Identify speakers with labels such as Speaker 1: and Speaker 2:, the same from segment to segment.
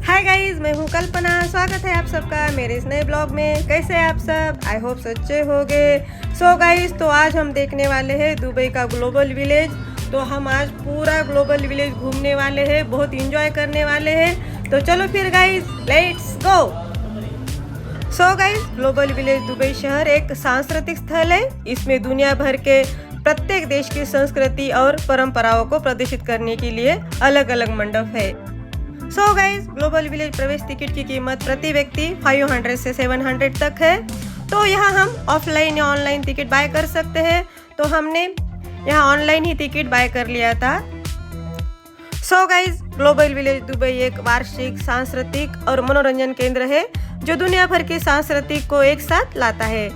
Speaker 1: Hi guys, मैं हूँ कल्पना। स्वागत है आप सबका मेरे इस नए ब्लॉग में। कैसे हैं आप सब? आई होप सच्चे होंगे। सो गाइस, तो आज हम देखने वाले हैं दुबई का ग्लोबल विलेज। तो हम आज पूरा ग्लोबल विलेज घूमने वाले हैं, बहुत इंजॉय करने वाले हैं। तो चलो फिर guys, let's go. So guys, global village Dubai शहर एक सांस्कृतिक स्थल है। इसमें दुनिया भर के प्रत्येक देश की संस्कृति और परंपराओं को प्रदर्शित करने के लिए अलग अलग मंडप है। सो गाइस, ग्लोबल विलेज प्रवेश टिकट की कीमत प्रति व्यक्ति 500 से 700 तक है। तो यहाँ हम ऑफलाइन या ऑनलाइन टिकट बाय कर सकते हैं। तो हमने यहाँ ऑनलाइन ही टिकट बाय कर लिया था। So guys, global village Dubai एक वार्षिक सांस्कृतिक और मनोरंजन केंद्र है जो दुनिया भर के सांस्कृतिक को एक साथ लाता है।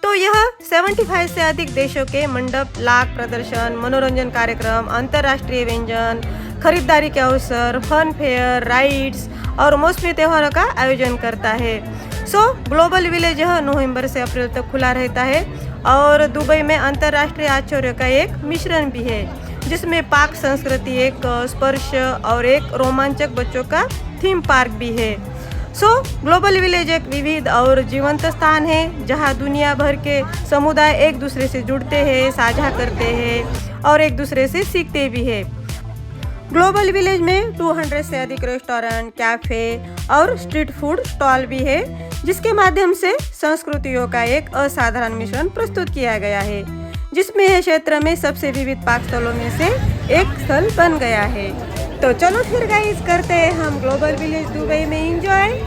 Speaker 1: तो यह 75 से अधिक देशों के मंडप, लाख प्रदर्शन, मनोरंजन कार्यक्रम, अंतर्राष्ट्रीय व्यंजन, खरीदारी के अवसर, फन फेयर, राइड्स और मौसमी त्योहारों का आयोजन करता है। सो ग्लोबल विलेज यह नवंबर से अप्रैल तक खुला रहता है और दुबई में अंतर्राष्ट्रीय आश्चर्य का एक मिश्रण भी है, जिसमें पाक संस्कृति, एक स्पर्श और एक रोमांचक बच्चों का थीम पार्क भी है। सो ग्लोबल विलेज एक विविध और जीवंत स्थान है जहां दुनिया भर के समुदाय एक दूसरे से जुड़ते हैं, साझा करते हैं और एक दूसरे से सीखते भी हैं। ग्लोबल विलेज में 200 से अधिक रेस्टोरेंट, कैफे और स्ट्रीट फूड स्टॉल भी है, जिसके माध्यम से संस्कृतियों का एक असाधारण मिश्रण प्रस्तुत किया गया है, जिसमें यह क्षेत्र में सबसे विविध पाक स्थलों में से एक स्थल बन गया है। तो चलो फिर गाइस, करते हैं हम ग्लोबल विलेज दुबई में एंजॉय।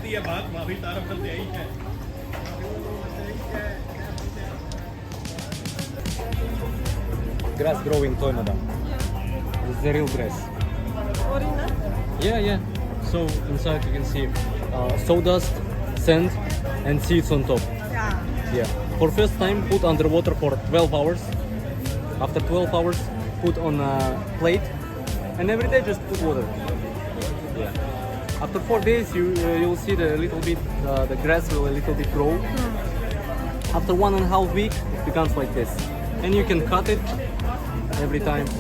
Speaker 2: आती है बात माफी तारफ करते यही है।
Speaker 3: Grass growing toy, madam. It's the real grass. Yeah. So inside you can see sawdust, sand, and seeds on top. Yeah. For first time, put underwater for 12 hours. After 12 hours, put on a plate, and every day just put water. Yeah. After 4 days, you'll see the little bit the grass will a little bit grow. After 1.5 weeks, it becomes like this, and you can cut it every time.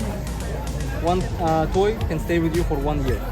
Speaker 3: One toy can stay with you for 1 year.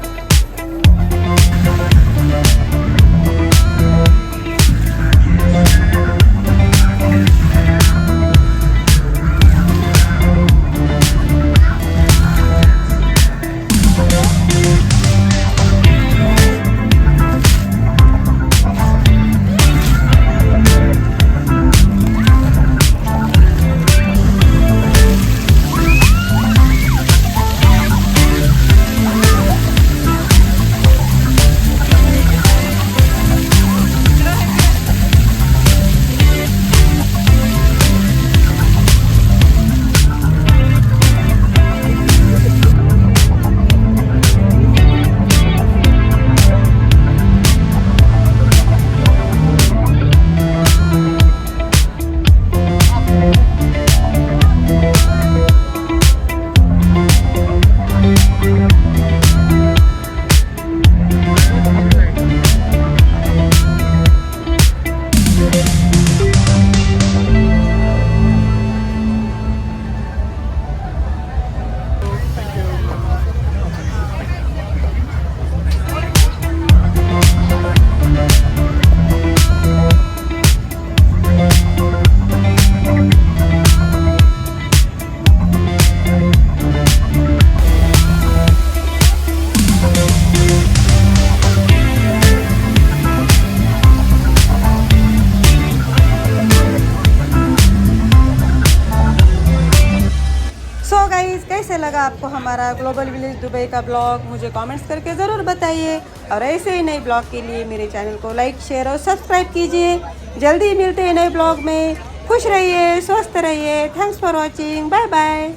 Speaker 1: कैसे लगा आपको हमारा global village Dubai का blog, मुझे comments करके ज़रूर बताइए। और ऐसे ही नए ब्लॉग के लिए मेरे चैनल को लाइक, शेयर और सब्सक्राइब कीजिए। जल्दी मिलते हैं नए ब्लॉग में। खुश रहिए, स्वस्थ रहिए। Thanks for watching. Bye bye.